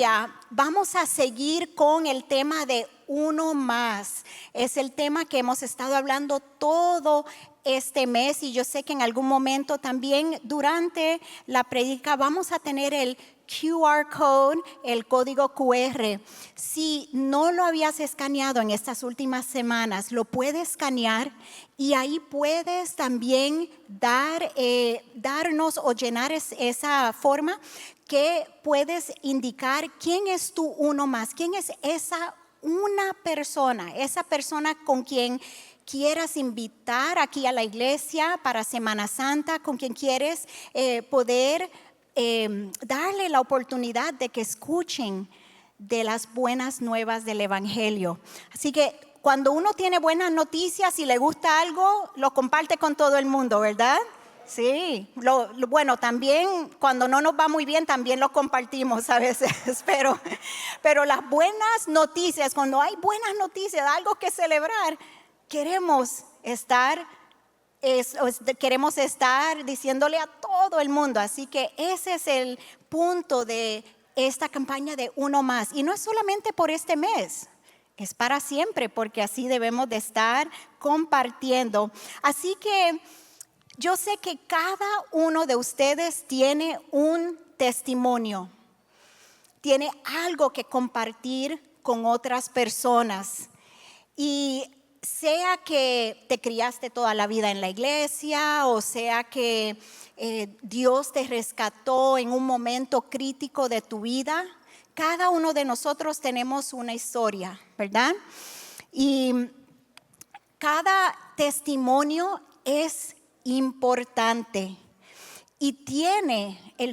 día vamos a seguir con el tema de uno más. Es el tema que hemos estado hablando todo este mes y yo sé que en algún momento también durante la prédica vamos a tener el QR code, el código QR. Si no lo habías escaneado en estas últimas semanas, lo puedes escanear y ahí puedes también darnos o llenar esa forma que puedes indicar quién es tu uno más, quién es esa esa persona con quien quieras invitar aquí a la iglesia para Semana Santa, con quien quieres poder darle la oportunidad de que escuchen de las buenas nuevas del Evangelio. Así que cuando uno tiene buenas noticias y le gusta algo, lo comparte con todo el mundo, ¿verdad? Sí, bueno, también cuando no nos va muy bien, también lo compartimos a veces, pero las buenas noticias, cuando hay buenas noticias, algo que celebrar, queremos estar diciéndole a todo el mundo. Así que ese es el punto de esta campaña de uno más. Y no es solamente por este mes, es para siempre, porque así debemos de estar compartiendo. Así que yo sé que cada uno de ustedes tiene un testimonio, tiene algo que compartir con otras personas. Y sea que te criaste toda la vida en la iglesia, o sea que Dios te rescató en un momento crítico de tu vida, cada uno de nosotros tenemos una historia, ¿verdad? Y cada testimonio es importante y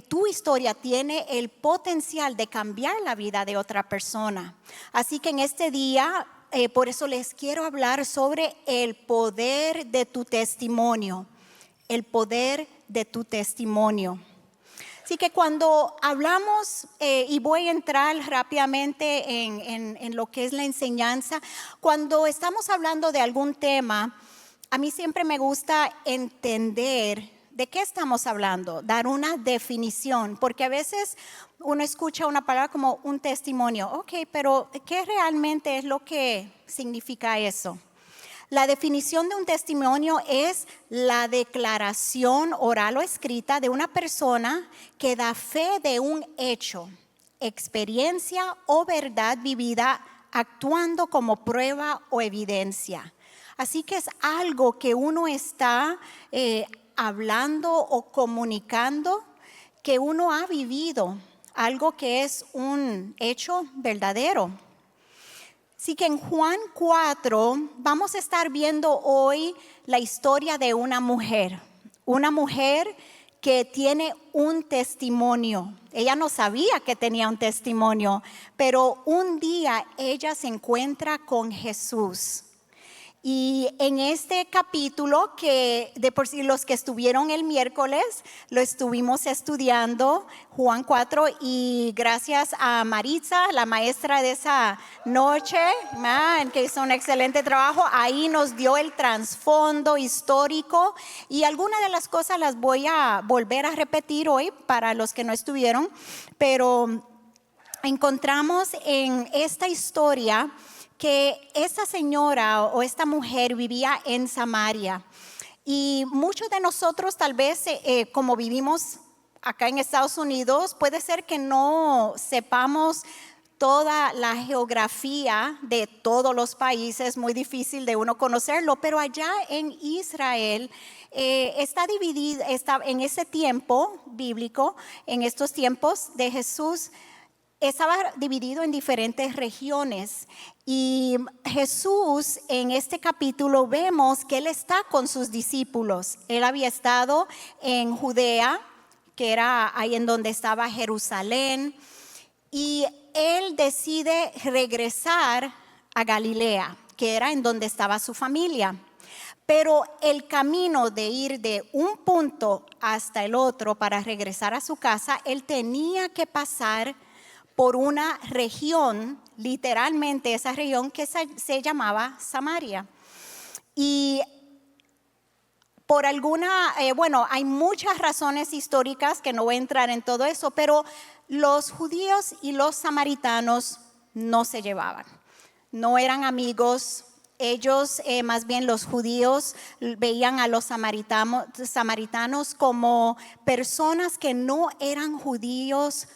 tu historia tiene el potencial de cambiar la vida de otra persona. Así que en este día, por eso les quiero hablar sobre el poder de tu testimonio, el poder de tu testimonio. Así que cuando hablamos, y voy a entrar rápidamente en lo que es la enseñanza, cuando estamos hablando de algún tema, a mí siempre me gusta entender de qué estamos hablando, dar una definición, porque a veces uno escucha una palabra como un testimonio. Ok, pero ¿qué realmente es lo que significa eso? La definición de un testimonio es la declaración oral o escrita de una persona que da fe de un hecho, experiencia o verdad vivida, actuando como prueba o evidencia. Así que es algo que uno está hablando o comunicando que uno ha vivido, algo que es un hecho verdadero. Así que en Juan 4 vamos a estar viendo hoy la historia de una mujer que tiene un testimonio. Ella no sabía que tenía un testimonio, pero un día ella se encuentra con Jesús. Y en este capítulo, que de por sí los que estuvieron el miércoles, lo estuvimos estudiando, Juan 4, y gracias a Maritza, la maestra de esa noche, que hizo un excelente trabajo, ahí nos dio el trasfondo histórico, y algunas de las cosas las voy a volver a repetir hoy para los que no estuvieron, pero encontramos en esta historia que esta señora o esta mujer vivía en Samaria, y muchos de nosotros tal vez como vivimos acá en Estados Unidos, puede ser que no sepamos toda la geografía de todos los países, muy difícil de uno conocerlo, pero allá en Israel está dividido, en ese tiempo bíblico, en estos tiempos de Jesús, estaba dividido en diferentes regiones, y Jesús en este capítulo vemos que Él está con sus discípulos. Él había estado en Judea, que era ahí en donde estaba Jerusalén, y Él decide regresar a Galilea, que era en donde estaba su familia. Pero el camino de ir de un punto hasta el otro para regresar a su casa, Él tenía que pasar por una región, literalmente esa región que se llamaba Samaria. Y por hay muchas razones históricas que no voy a entrar en todo eso, pero los judíos y los samaritanos no se llevaban, no eran amigos. Ellos, más bien los judíos, veían a los samaritanos como personas que no eran judíos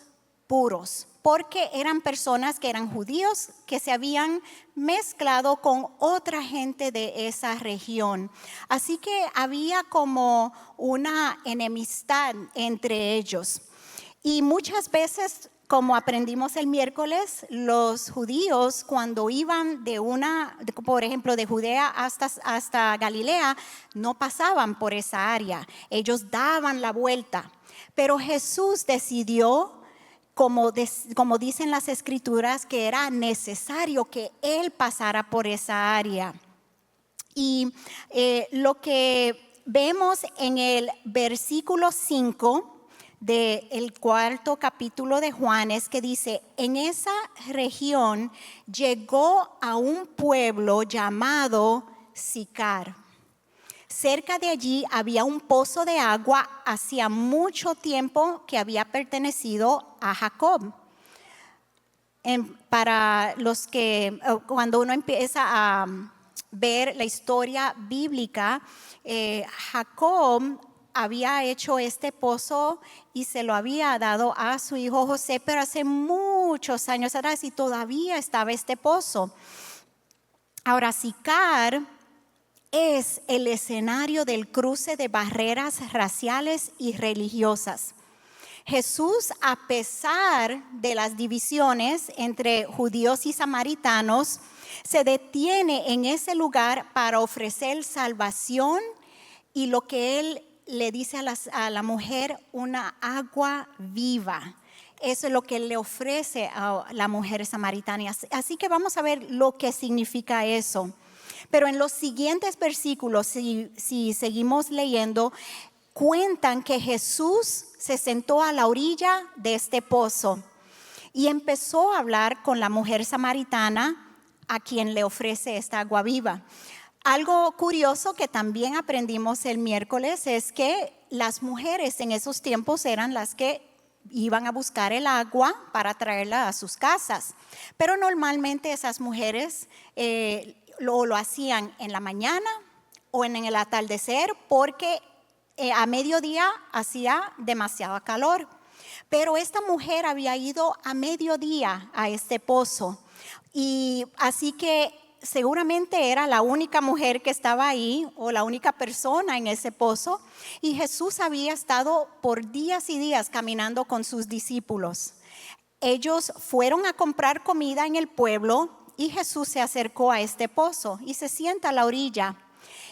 puros, porque eran personas que eran judíos que se habían mezclado con otra gente de esa región. Así que había como una enemistad entre ellos. Y muchas veces, como aprendimos el miércoles, los judíos cuando iban por ejemplo, de Judea hasta Galilea, no pasaban por esa área. Ellos daban la vuelta. Pero Jesús decidió, como dicen las Escrituras, que era necesario que Él pasara por esa área. Y lo que vemos en el versículo 5 del 4º capítulo de Juan es que dice: en esa región llegó a un pueblo llamado Sicar. Cerca de allí había un pozo de agua hacía mucho tiempo que había pertenecido a Jacob. Para los que, cuando uno empieza a ver la historia bíblica, Jacob había hecho este pozo y se lo había dado a su hijo José, pero hace muchos años atrás, y todavía estaba este pozo. Ahora, Sicar es el escenario del cruce de barreras raciales y religiosas. Jesús, a pesar de las divisiones entre judíos y samaritanos, se detiene en ese lugar para ofrecer salvación y lo que Él le dice a la mujer, una agua viva. Eso es lo que Él le ofrece a la mujer samaritana. Así que vamos a ver lo que significa eso. Pero en los siguientes versículos, si seguimos leyendo, cuentan que Jesús se sentó a la orilla de este pozo y empezó a hablar con la mujer samaritana a quien le ofrece esta agua viva. Algo curioso que también aprendimos el miércoles es que las mujeres en esos tiempos eran las que iban a buscar el agua para traerla a sus casas. Pero normalmente esas mujeres lo hacían en la mañana o en el atardecer porque a mediodía hacía demasiado calor. Pero esta mujer había ido a mediodía a este pozo y así que seguramente era la única mujer que estaba ahí o la única persona en ese pozo, y Jesús había estado por días y días caminando con sus discípulos. Ellos fueron a comprar comida en el pueblo y Jesús se acercó a este pozo y se sienta a la orilla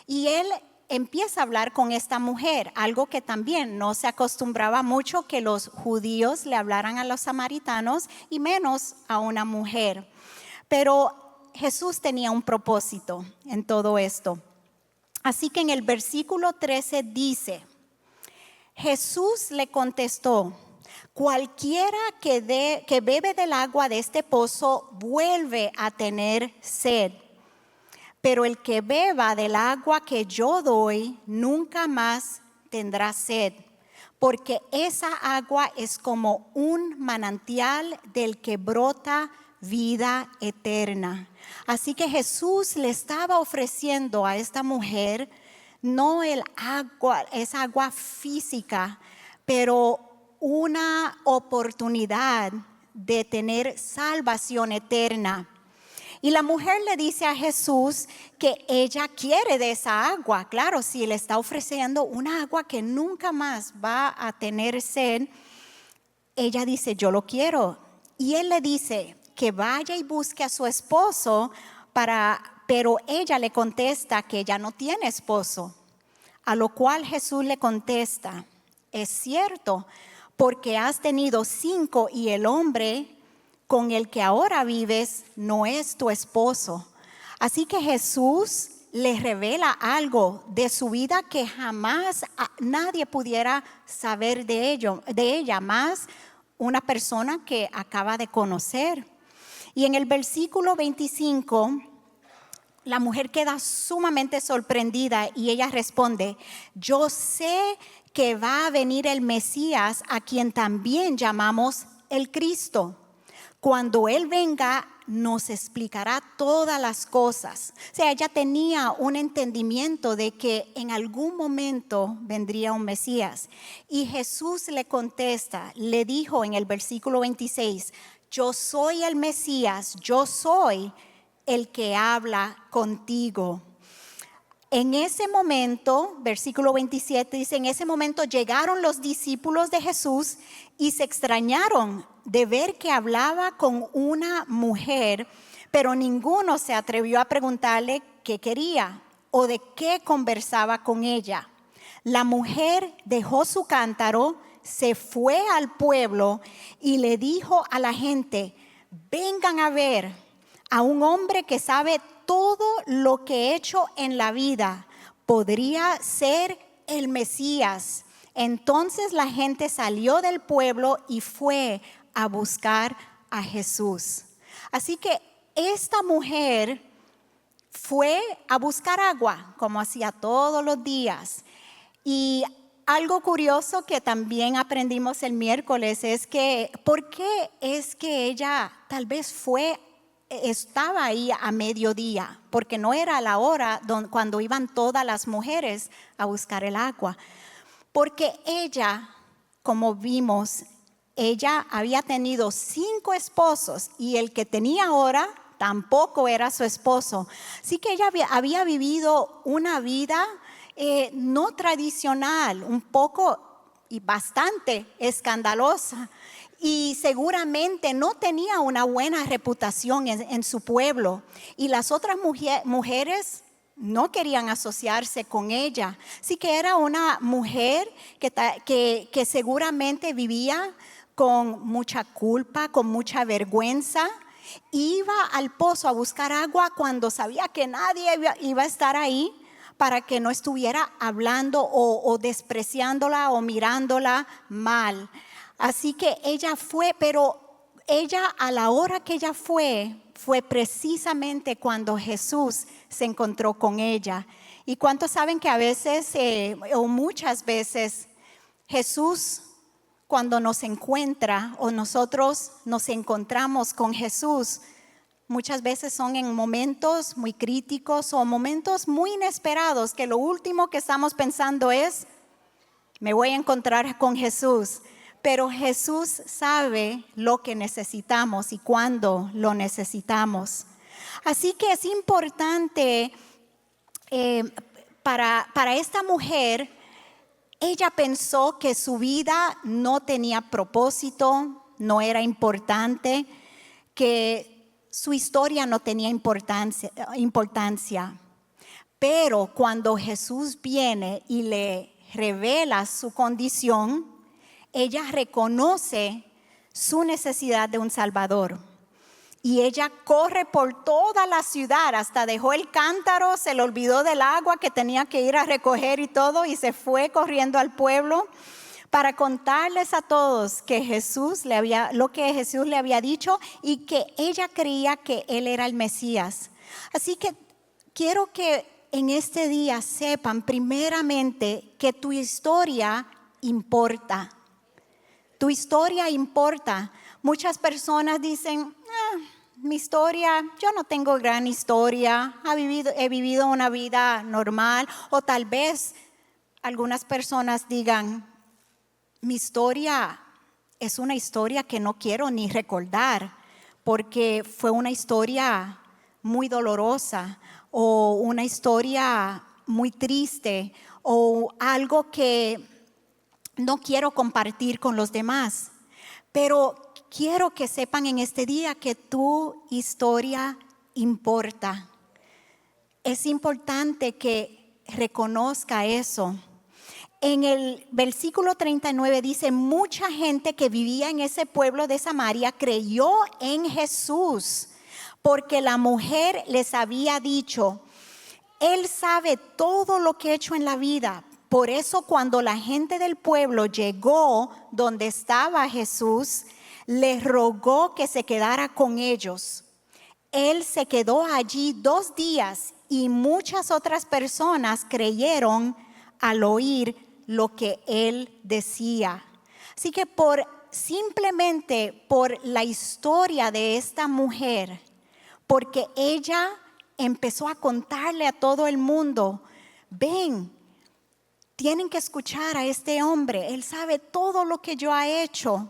y Él empieza a hablar con esta mujer, algo que también no se acostumbraba mucho, que los judíos le hablaran a los samaritanos y menos a una mujer. Pero Jesús tenía un propósito en todo esto. Así que en el versículo 13 dice: Jesús le contestó: cualquiera que bebe del agua de este pozo vuelve a tener sed. Pero el que beba del agua que yo doy nunca más tendrá sed, porque esa agua es como un manantial del que brota vida eterna. Así que Jesús le estaba ofreciendo a esta mujer no esa agua física, pero una oportunidad de tener salvación eterna. Y la mujer le dice a Jesús que ella quiere de esa agua. Claro, si le está ofreciendo una agua que nunca más va a tener sed, ella dice: yo lo quiero. Y él le dice que vaya y busque a su esposo, pero ella le contesta que ella no tiene esposo. A lo cual Jesús le contesta: es cierto, porque has tenido 5 y el hombre con el que ahora vives no es tu esposo. Así que Jesús le revela algo de su vida que jamás nadie pudiera saber de ella, más una persona que acaba de conocer. Y en el versículo 25, la mujer queda sumamente sorprendida y ella responde: yo sé que va a venir el Mesías, a quien también llamamos el Cristo. Cuando Él venga, nos explicará todas las cosas. O sea, ella tenía un entendimiento de que en algún momento vendría un Mesías. Y Jesús le contesta, le dijo en el versículo 26, yo soy el Mesías, yo soy el que habla contigo. En ese momento, versículo 27 dice, en ese momento llegaron los discípulos de Jesús y se extrañaron de ver que hablaba con una mujer, pero ninguno se atrevió a preguntarle qué quería o de qué conversaba con ella. La mujer dejó su cántaro, se fue al pueblo y le dijo a la gente, vengan a ver a un hombre que sabe todo lo que he hecho en la vida. Podría ser el Mesías. Entonces la gente salió del pueblo y fue a buscar a Jesús. Así que esta mujer fue a buscar agua, como hacía todos los días. Y algo curioso que también aprendimos el miércoles es que, ¿por qué es que ella tal vez estaba ahí a mediodía? Porque no era la hora cuando iban todas las mujeres a buscar el agua. Porque ella, como vimos, ella había tenido 5 esposos y el que tenía ahora tampoco era su esposo. Así que ella había vivido una vida no tradicional, un poco y bastante escandalosa. Y seguramente no tenía una buena reputación en su pueblo. Y las otras mujeres no querían asociarse con ella. Así que era una mujer que seguramente vivía con mucha culpa, con mucha vergüenza. Iba al pozo a buscar agua cuando sabía que nadie iba a estar ahí para que no estuviera hablando o despreciándola o mirándola mal. Así que ella fue, pero ella a la hora que ella fue precisamente cuando Jesús se encontró con ella. ¿Y cuántos saben que a veces o muchas veces Jesús, cuando nos encuentra o nosotros nos encontramos con Jesús, muchas veces son en momentos muy críticos o momentos muy inesperados, que lo último que estamos pensando es, me voy a encontrar con Jesús? Pero Jesús sabe lo que necesitamos y cuándo lo necesitamos. Así que es importante para esta mujer, ella pensó que su vida no tenía propósito, no era importante, que su historia no tenía importancia. Pero cuando Jesús viene y le revela su condición, ella reconoce su necesidad de un Salvador. Y ella corre por toda la ciudad, hasta dejó el cántaro, se le olvidó del agua que tenía que ir a recoger y todo, y se fue corriendo al pueblo para contarles a todos que lo que Jesús le había dicho y que ella creía que Él era el Mesías. Así que quiero que en este día sepan primeramente que tu historia importa. Tu historia importa. Muchas personas dicen, mi historia, yo no tengo gran historia, he vivido una vida normal. O tal vez algunas personas digan, mi historia es una historia que no quiero ni recordar, porque fue una historia muy dolorosa o una historia muy triste o algo que no quiero compartir con los demás. Pero quiero que sepan en este día que tu historia importa. Es importante que reconozca eso. En el versículo 39 dice, mucha gente que vivía en ese pueblo de Samaria creyó en Jesús, porque la mujer les había dicho, Él sabe todo lo que he hecho en la vida. Por eso cuando la gente del pueblo llegó donde estaba Jesús, le rogó que se quedara con ellos. Él se quedó allí 2 días y muchas otras personas creyeron al oír lo que él decía. Así que por simplemente por la historia de esta mujer, porque ella empezó a contarle a todo el mundo, ven, tienen que escuchar a este hombre, él sabe todo lo que yo he hecho.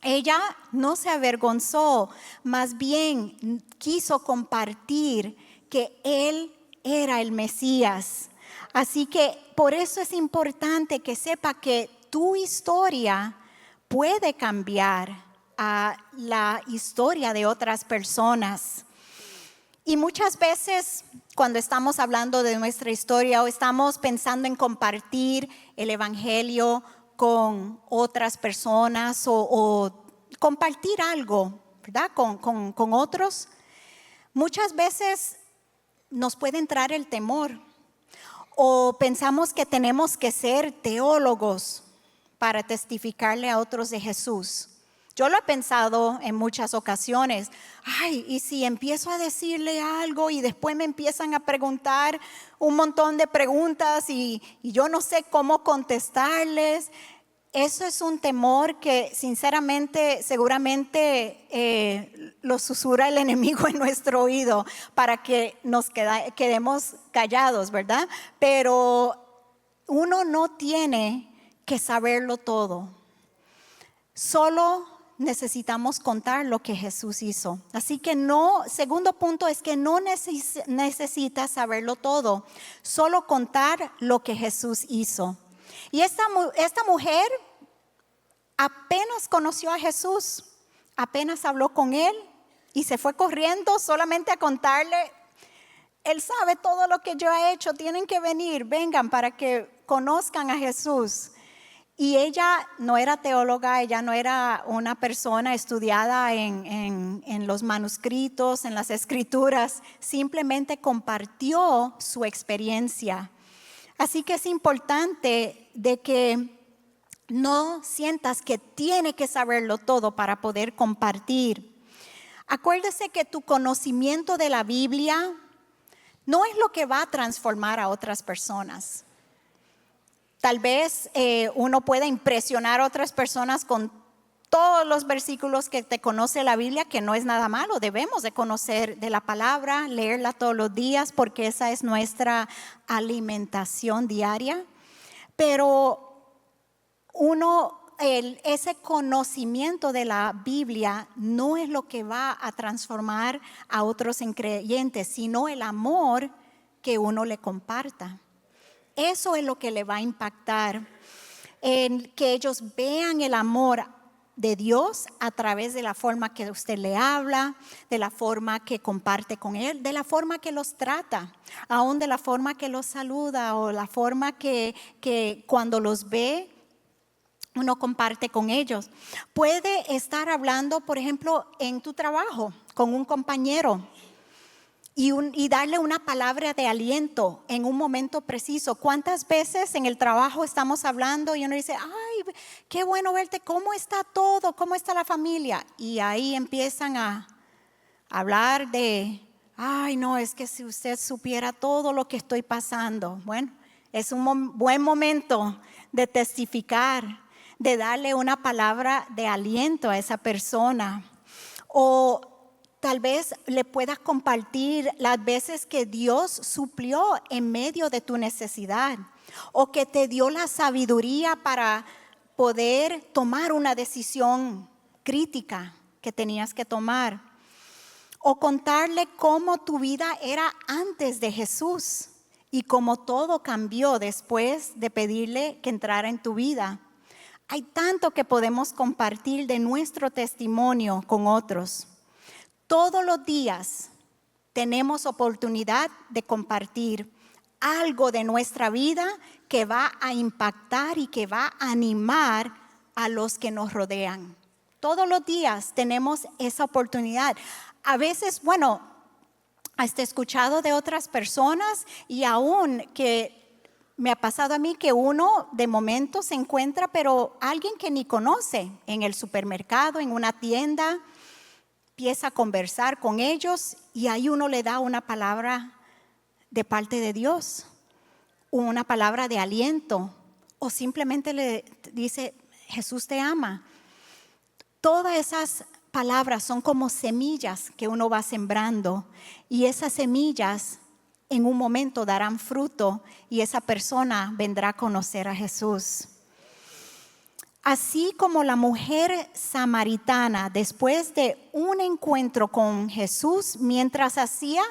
Ella no se avergonzó, más bien quiso compartir que él era el Mesías. Así que por eso es importante que sepa que tu historia puede cambiar a la historia de otras personas. Y muchas veces cuando estamos hablando de nuestra historia o estamos pensando en compartir el evangelio con otras personas o compartir algo, ¿verdad? Con otros, muchas veces nos puede entrar el temor o pensamos que tenemos que ser teólogos para testificarle a otros de Jesús. Yo lo he pensado en muchas ocasiones. Ay, y si empiezo a decirle algo y después me empiezan a preguntar un montón de preguntas y yo no sé cómo contestarles. Eso es un temor que sinceramente seguramente lo susurra el enemigo en nuestro oído para que nos quedemos callados, ¿verdad? Pero uno no tiene que saberlo todo. Solo necesitamos contar lo que Jesús hizo. Así que segundo punto es que no necesitas saberlo todo, solo contar lo que Jesús hizo. Y esta mujer apenas conoció a Jesús, apenas habló con él y se fue corriendo solamente a contarle, él sabe todo lo que yo he hecho, tienen que venir, vengan para que conozcan a Jesús. Y ella no era teóloga, ella no era una persona estudiada en los manuscritos, en las escrituras, simplemente compartió su experiencia. Así que es importante de que no sientas que tiene que saberlo todo para poder compartir. Acuérdese que tu conocimiento de la Biblia no es lo que va a transformar a otras personas. Tal vez uno pueda impresionar a otras personas con todos los versículos que te conoce la Biblia, que no es nada malo. Debemos de conocer de la palabra, leerla todos los días, porque esa es nuestra alimentación diaria. Pero ese conocimiento de la Biblia no es lo que va a transformar a otros en creyentes, sino el amor que uno le comparta. Eso es lo que le va a impactar, en que ellos vean el amor de Dios a través de la forma que usted le habla, de la forma que comparte con él, de la forma que los trata, aún de la forma que los saluda o la forma que cuando los ve uno comparte con ellos. Puede estar hablando, por ejemplo, en tu trabajo con un compañero y darle una palabra de aliento en un momento preciso. ¿Cuántas veces en el trabajo estamos hablando y uno dice, ay, qué bueno verte, ¿cómo está todo? ¿Cómo está la familia? Y ahí empiezan a hablar de, ay, no, es que si usted supiera todo lo que estoy pasando. Bueno, es un buen momento de testificar, de darle una palabra de aliento a esa persona. O tal vez le puedas compartir las veces que Dios suplió en medio de tu necesidad o que te dio la sabiduría para poder tomar una decisión crítica que tenías que tomar. O contarle cómo tu vida era antes de Jesús y cómo todo cambió después de pedirle que entrara en tu vida. Hay tanto que podemos compartir de nuestro testimonio con otros. Todos los días tenemos oportunidad de compartir algo de nuestra vida que va a impactar y que va a animar a los que nos rodean. Todos los días tenemos esa oportunidad. A veces, bueno, hasta he escuchado de otras personas y aún que me ha pasado a mí que uno de momento se encuentra, pero alguien que ni conoce en el supermercado, en una tienda, empieza a conversar con ellos y ahí uno le da una palabra de parte de Dios, una palabra de aliento o simplemente le dice, Jesús te ama. todas esas palabras son como semillas que uno va sembrando, y esas semillas en un momento darán fruto y esa persona vendrá a conocer a Jesús. Así como la mujer samaritana, después de un encuentro con Jesús, mientras hacía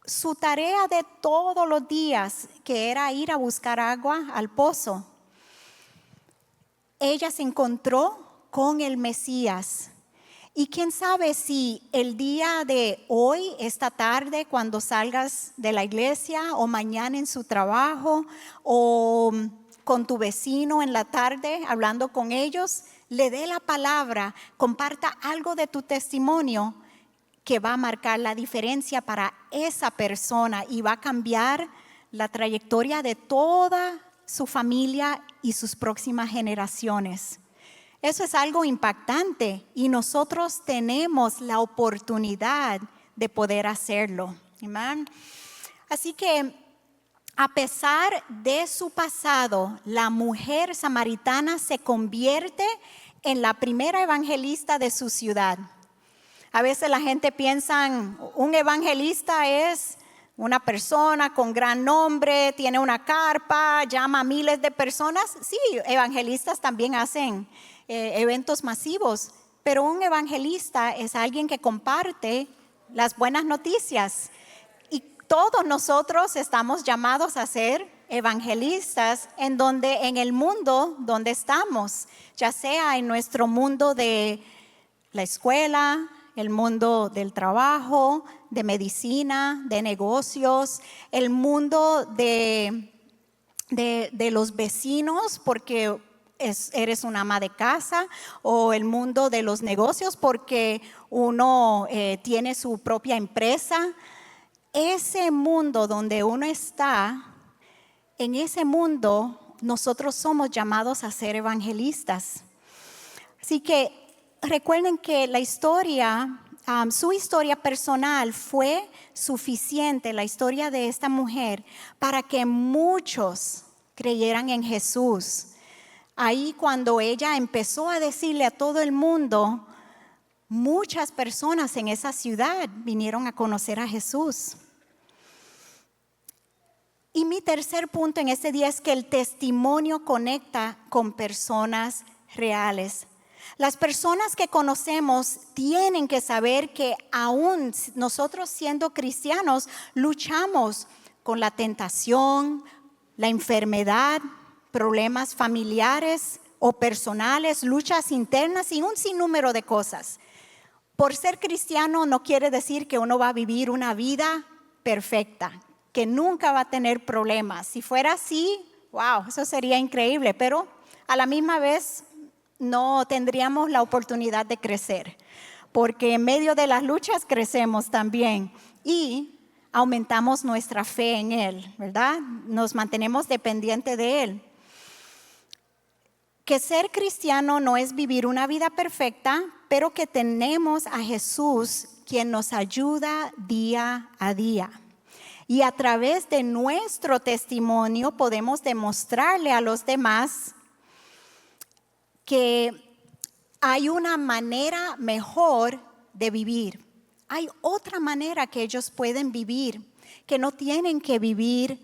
su tarea de todos los días, que era ir a buscar agua al pozo, ella se encontró con el Mesías. Y quién sabe si el día de hoy, esta tarde, cuando salgas de la iglesia, o mañana en su trabajo, o con tu vecino en la tarde hablando con ellos, le dé la palabra, comparta algo de tu testimonio que va a marcar la diferencia para esa persona y va a cambiar la trayectoria de toda su familia y sus próximas generaciones. Eso es algo impactante y nosotros tenemos la oportunidad de poder hacerlo. Amén. Así que a pesar de su pasado, la mujer samaritana se convierte en la primera evangelista de su ciudad. A veces la gente piensa, un evangelista es una persona con gran nombre, tiene una carpa, llama a miles de personas. Sí, evangelistas también hacen eventos masivos, pero un evangelista es alguien que comparte las buenas noticias. Y todos nosotros estamos llamados a ser evangelistas en el mundo donde estamos, ya sea en nuestro mundo de la escuela, el mundo del trabajo, de medicina, de negocios, el mundo de los vecinos, porque eres una ama de casa, o el mundo de los negocios, porque uno tiene su propia empresa. Ese mundo donde uno está, en ese mundo nosotros somos llamados a ser evangelistas. Así que recuerden que la historia, su historia personal fue suficiente, la historia de esta mujer, para que muchos creyeran en Jesús. Ahí cuando ella empezó a decirle a todo el mundo, muchas personas en esa ciudad vinieron a conocer a Jesús. Y mi tercer punto en este día es que el testimonio conecta con personas reales. Las personas que conocemos tienen que saber que aún nosotros siendo cristianos luchamos con la tentación, la enfermedad, problemas familiares o personales, luchas internas y un sinnúmero de cosas. Por ser cristiano no quiere decir que uno va a vivir una vida perfecta, que nunca va a tener problemas. Si fuera así, wow, eso sería increíble, pero a la misma vez no tendríamos la oportunidad de crecer, porque en medio de las luchas crecemos también y aumentamos nuestra fe en Él, ¿verdad? Nos mantenemos dependientes de Él. Que ser cristiano no es vivir una vida perfecta, pero que tenemos a Jesús quien nos ayuda día a día. Y a través de nuestro testimonio podemos demostrarle a los demás que hay una manera mejor de vivir. Hay otra manera que ellos pueden vivir, que no tienen que vivir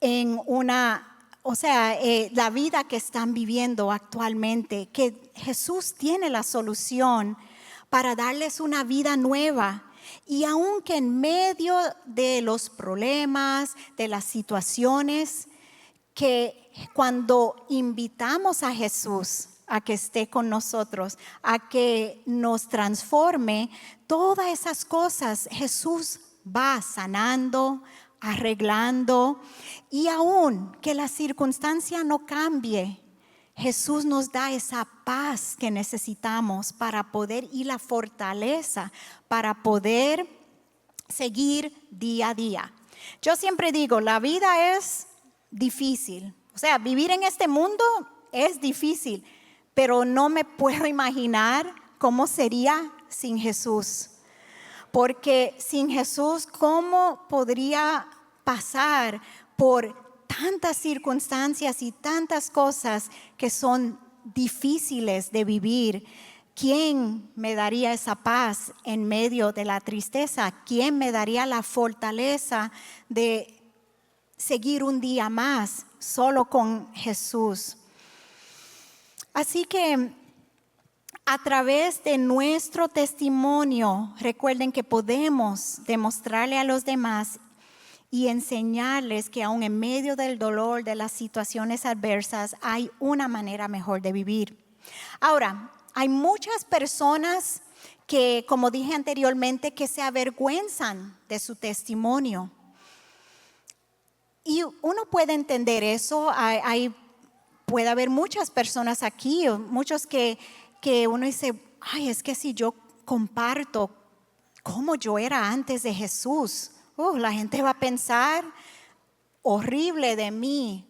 en la vida que están viviendo actualmente, que Jesús tiene la solución para darles una vida nueva. Y aunque en medio de los problemas, de las situaciones, que cuando invitamos a Jesús a que esté con nosotros, a que nos transforme, todas esas cosas Jesús va sanando, arreglando, y aun que la circunstancia no cambie, Jesús nos da esa paz que necesitamos para poder, y la fortaleza para poder seguir día a día. Yo siempre digo, la vida es difícil, o sea, vivir en este mundo es difícil, pero no me puedo imaginar cómo sería sin Jesús. Porque sin Jesús, ¿cómo podría pasar por tantas circunstancias y tantas cosas que son difíciles de vivir? ¿quién me daría esa paz en medio de la tristeza? ¿Quién me daría la fortaleza de seguir un día más solo con Jesús? Así que a través de nuestro testimonio, recuerden que podemos demostrarle a los demás y enseñarles que aún en medio del dolor, de las situaciones adversas, hay una manera mejor de vivir. Ahora, hay muchas personas que, como dije anteriormente, que se avergüenzan de su testimonio. Y uno puede entender eso. Puede haber muchas personas aquí, muchos que uno dice, ay, es que si yo comparto cómo yo era antes de Jesús, la gente va a pensar horrible de mí.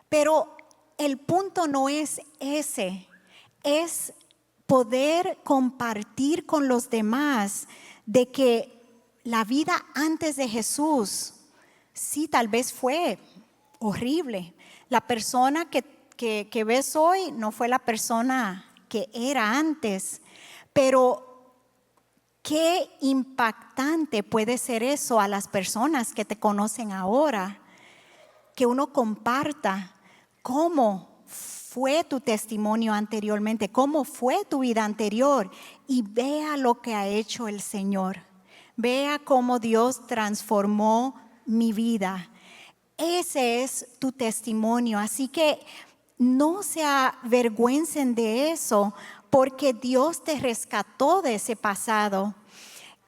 Pero el punto no es ese, es poder compartir con los demás de que la vida antes de Jesús, sí, tal vez fue horrible. La persona que ves hoy no fue la persona que era antes, pero qué impactante puede ser eso a las personas que te conocen ahora, que uno comparta cómo fue tu testimonio anteriormente, cómo fue tu vida anterior y vea lo que ha hecho el Señor. Vea cómo Dios transformó mi vida. Ese es tu testimonio, así que no se avergüencen de eso, porque Dios te rescató de ese pasado.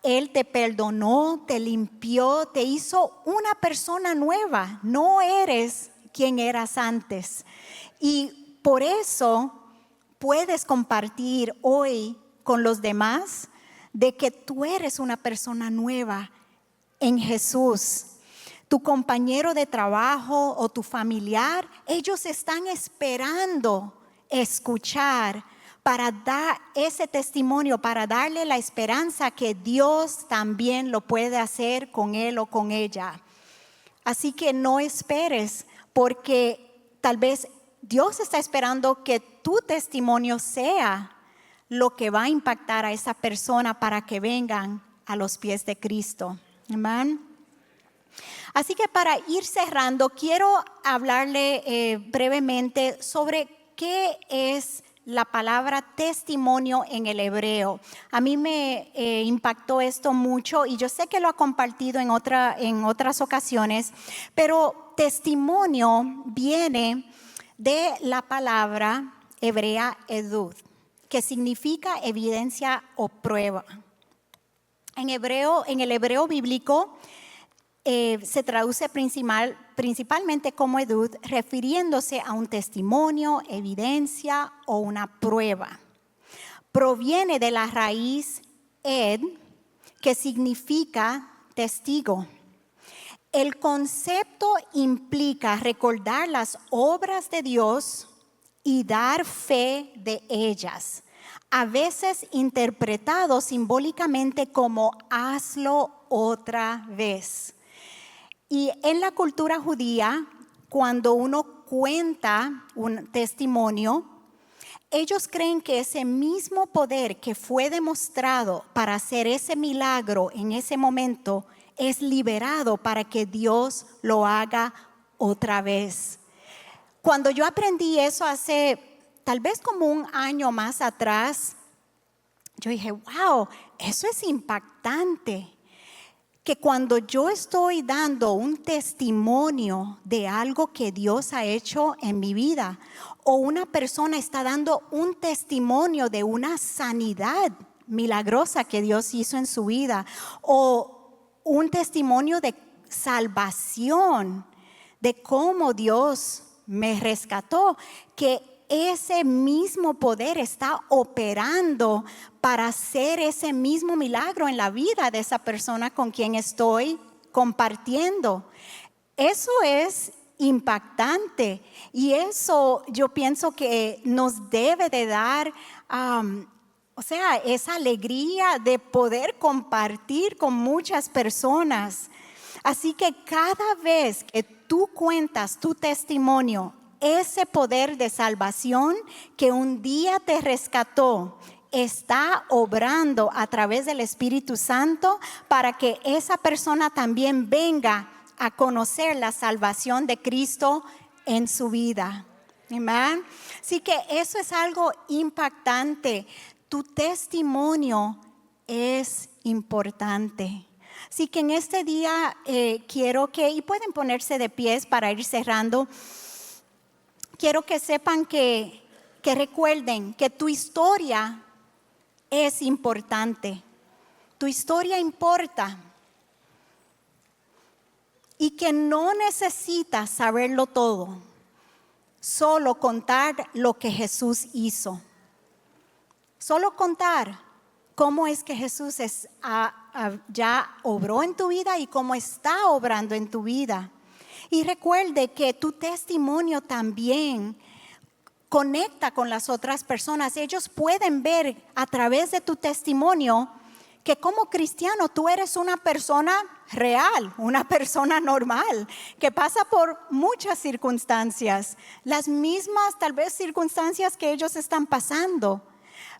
Él te perdonó, te limpió, te hizo una persona nueva. No eres quien eras antes. Y por eso puedes compartir hoy con los demás de que tú eres una persona nueva en Jesús. Tu compañero de trabajo o tu familiar, ellos están esperando escuchar para dar ese testimonio, para darle la esperanza que Dios también lo puede hacer con él o con ella. Así que no esperes, porque tal vez Dios está esperando que tu testimonio sea lo que va a impactar a esa persona para que vengan a los pies de Cristo. Amén. Así que para ir cerrando, quiero hablarle brevemente sobre qué es la palabra testimonio en el hebreo. A mí me impactó esto mucho y yo sé que lo ha compartido en otras ocasiones, pero testimonio viene de la palabra hebrea edud, que significa evidencia o prueba. En el hebreo bíblico se traduce principalmente como edud, refiriéndose a un testimonio, evidencia o una prueba. Proviene de la raíz ed, que significa testigo. El concepto implica recordar las obras de Dios y dar fe de ellas, a veces interpretado simbólicamente como hazlo otra vez. Y en la cultura judía, cuando uno cuenta un testimonio, ellos creen que ese mismo poder que fue demostrado para hacer ese milagro en ese momento es liberado para que Dios lo haga otra vez. Cuando yo aprendí eso hace tal vez como un año más atrás, yo dije, wow, eso es impactante. Que cuando yo estoy dando un testimonio de algo que Dios ha hecho en mi vida, o una persona está dando un testimonio de una sanidad milagrosa que Dios hizo en su vida, o un testimonio de salvación, de cómo Dios me rescató, que ese mismo poder está operando para hacer ese mismo milagro en la vida de esa persona con quien estoy compartiendo. Eso es impactante y eso yo pienso que nos debe de dar, esa alegría de poder compartir con muchas personas. Así que cada vez que tú cuentas tu testimonio, ese poder de salvación que un día te rescató, está obrando a través del Espíritu Santo para que esa persona también venga a conocer la salvación de Cristo en su vida. Amén. Así que eso es algo impactante. Tu testimonio es importante. Así que en este día quiero que, y pueden ponerse de pies para ir cerrando, quiero que sepan que recuerden que tu historia es importante. Tu historia importa. Y que no necesitas saberlo todo, solo contar lo que Jesús hizo. Solo contar cómo es que Jesús ya obró en tu vida y cómo está obrando en tu vida. Y recuerde que tu testimonio también conecta con las otras personas. Ellos pueden ver a través de tu testimonio que como cristiano tú eres una persona real, una persona normal, que pasa por muchas circunstancias, las mismas tal vez circunstancias que ellos están pasando,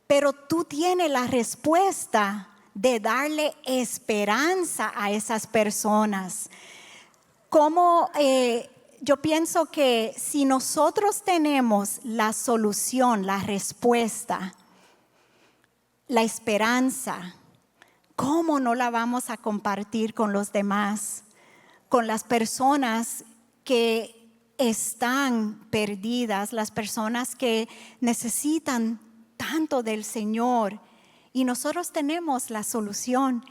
pero tú tienes la respuesta de darle esperanza a esas personas. Yo pienso que si nosotros tenemos la solución, la respuesta, la esperanza, ¿cómo no la vamos a compartir con los demás? Con las personas que están perdidas, las personas que necesitan tanto del Señor. Y nosotros tenemos la solución.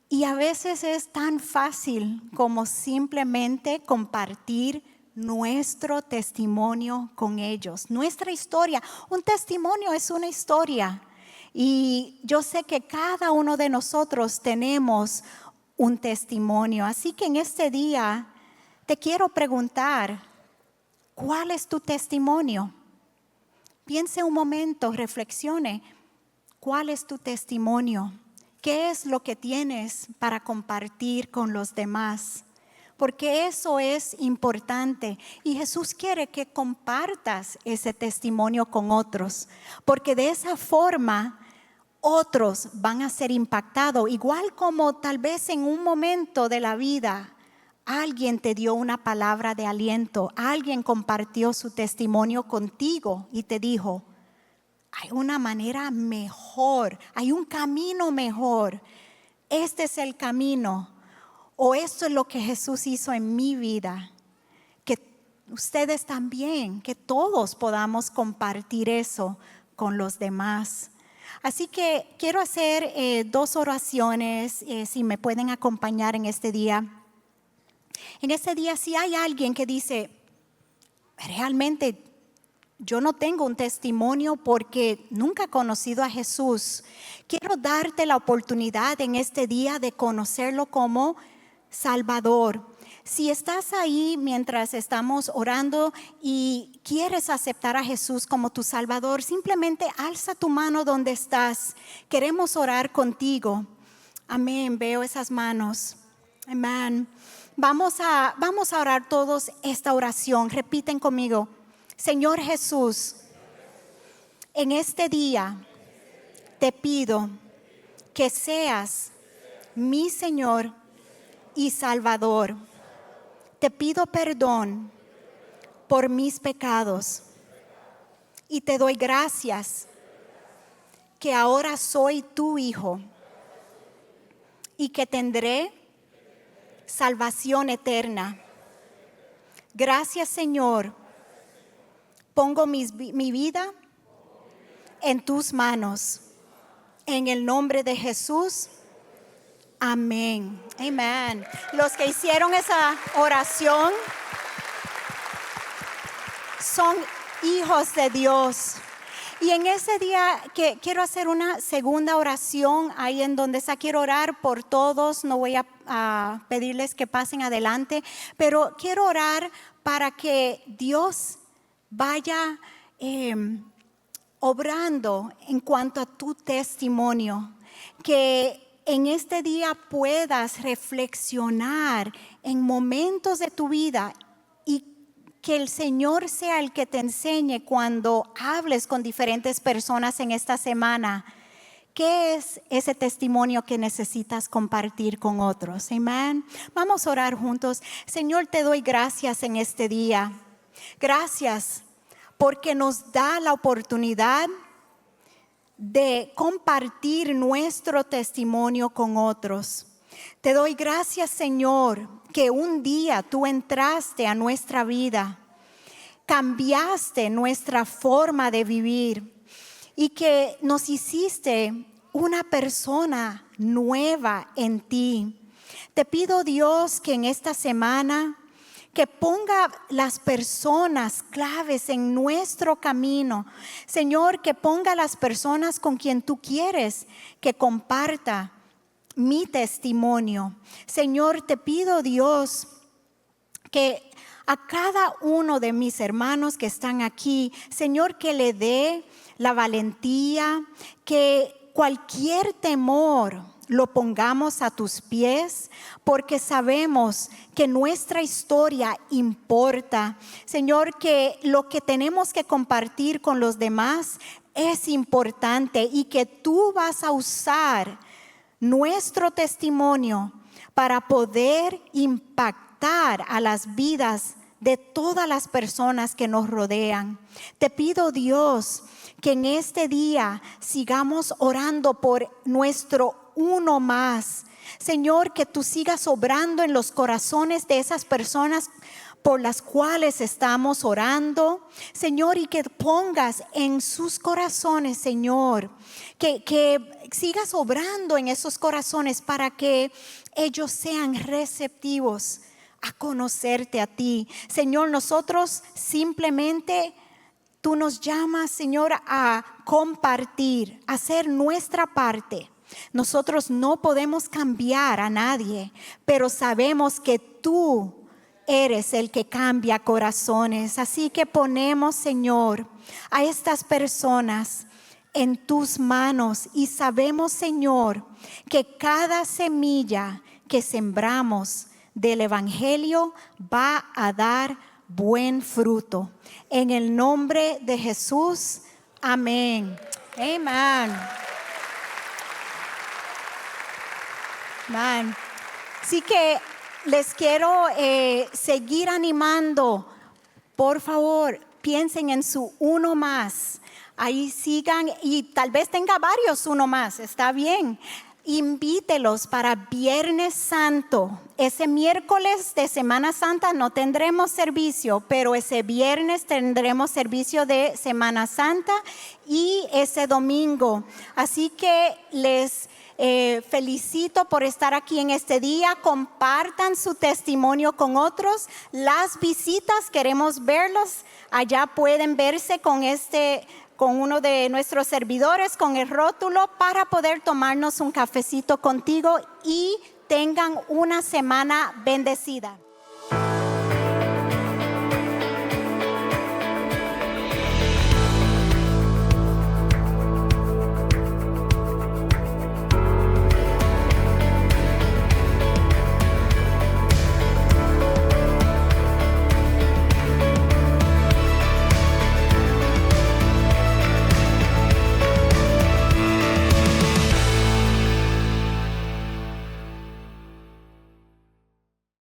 Y a veces es tan fácil como simplemente compartir nuestro testimonio con ellos, nuestra historia. Un testimonio es una historia. Y yo sé que cada uno de nosotros tenemos un testimonio. Así que en este día te quiero preguntar, ¿cuál es tu testimonio? Piense un momento, reflexione. ¿Cuál es tu testimonio? ¿Qué es lo que tienes para compartir con los demás? Porque eso es importante y Jesús quiere que compartas ese testimonio con otros, porque de esa forma otros van a ser impactados, igual como tal vez en un momento de la vida alguien te dio una palabra de aliento, alguien compartió su testimonio contigo y te dijo, hay una manera mejor, hay un camino mejor, este es el camino, o esto es lo que Jesús hizo en mi vida, que ustedes también, que todos podamos compartir eso con los demás. Así que quiero hacer 2 oraciones, si me pueden acompañar en este día. En este día, si hay alguien que dice, realmente yo no tengo un testimonio porque nunca he conocido a Jesús, quiero darte la oportunidad en este día de conocerlo como Salvador. Si estás ahí mientras estamos orando y quieres aceptar a Jesús como tu Salvador, simplemente alza tu mano donde estás. Queremos orar contigo. Amén, veo esas manos. Amén. Vamos a orar todos esta oración. Repiten conmigo. Señor Jesús, en este día te pido que seas mi Señor y Salvador. Te pido perdón por mis pecados y te doy gracias que ahora soy tu hijo y que tendré salvación eterna. Gracias, Señor. Pongo mi vida en tus manos. En el nombre de Jesús. Amén. Amén. Los que hicieron esa oración son hijos de Dios. Y en ese día que quiero hacer una segunda oración, ahí en donde quiero orar por todos, no voy a pedirles que pasen adelante, pero quiero orar para que Dios vaya obrando en cuanto a tu testimonio, que en este día puedas reflexionar en momentos de tu vida y que el Señor sea el que te enseñe cuando hables con diferentes personas en esta semana. ¿Qué es ese testimonio que necesitas compartir con otros? Amén. Vamos a orar juntos. Señor, te doy gracias en este día. Gracias porque nos da la oportunidad de compartir nuestro testimonio con otros. Te doy gracias, Señor, que un día tú entraste a nuestra vida, cambiaste nuestra forma de vivir y que nos hiciste una persona nueva en ti. Te pido, Dios, que en esta semana que ponga las personas claves en nuestro camino. Señor, que ponga las personas con quien tú quieres que comparta mi testimonio. Señor, te pido, Dios, que a cada uno de mis hermanos que están aquí, Señor, que le dé la valentía, que cualquier temor lo pongamos a tus pies, porque sabemos que nuestra historia importa. Señor, que lo que tenemos que compartir con los demás es importante y que tú vas a usar nuestro testimonio para poder impactar a las vidas de todas las personas que nos rodean. Te pido, Dios, que en este día sigamos orando por nuestro uno más. Señor, que tú sigas obrando en los corazones de esas personas por las cuales estamos orando, Señor, y que pongas en sus corazones, Señor, que sigas obrando en esos corazones para que ellos sean receptivos a conocerte a ti. Señor, nosotros simplemente tú nos llamas, Señor, a compartir, a hacer nuestra parte. Nosotros no podemos cambiar a nadie, pero sabemos que tú eres el que cambia corazones. Así que ponemos, Señor, a estas personas en tus manos y sabemos, Señor, que cada semilla que sembramos del Evangelio va a dar buen fruto. En el nombre de Jesús, amén. Amén. Amén. Así que les quiero seguir animando. Por favor, piensen en su uno más. Ahí sigan y tal vez tenga varios uno más. Está bien. Invítelos para Viernes Santo. Ese miércoles de Semana Santa no tendremos servicio, pero ese viernes tendremos servicio de Semana Santa y ese domingo. Así que les felicito por estar aquí en este día. Compartan su testimonio con otros. Las visitas, queremos verlos. Allá pueden verse con uno de nuestros servidores, con el rótulo, para poder tomarnos un cafecito contigo y tengan una semana bendecida.